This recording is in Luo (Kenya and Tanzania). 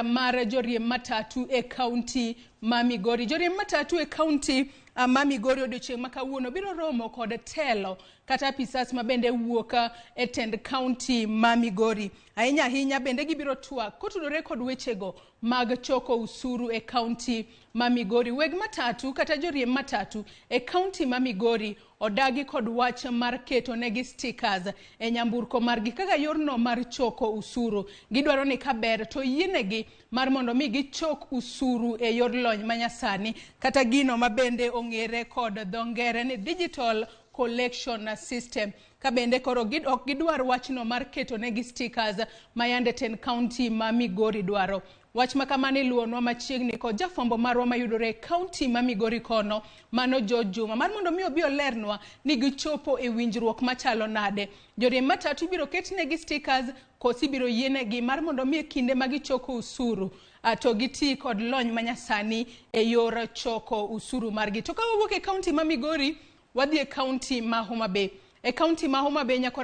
mar joriemb matatu e kaunti ma Migori. Joriemb matatu e kaunti ma Migori odiochieng' ma kawuono biro romo kod telo kata apisas ma bende wuok e tend kaunti ma Migori. Ahinya ahinya bende gibiro twak kotudore kod wechego mag choko usuru e kaunti ma Migori. Weg matatu kata joriemb matatu e kaunti ma Migori odagi kod wach mar keto negi stickers e nyamburko margi kaka yorno mar choko usuru. Gidwaro ni kaber to yienegi mar mondo mi gichok usuru e yor lony manyasani kata gino mabende ong'ere kod dho ngere ni digital collection system. Kabende koro ok gidwar wachno mar keto negi stickers mayande ten kaunti ma Migori dwaro. Wach makamani luonwa machiegni kod jafwambo marwa mayudore kaunti ma Migori kono mano Juma mar mondo mi obi olernwa ni gichopo e winjruok machalo nade. Joriemb matatu biro ketnegi stickers kosi biro yienegi mar mondo mi kinde magichoko usuru to giti kod lony manyasani e yor choko usuru margi. To ka wawuok e kaunti ma Migori wadhi e kaunti ma Homa Bay. E kaunti ma Homa Bay nyakora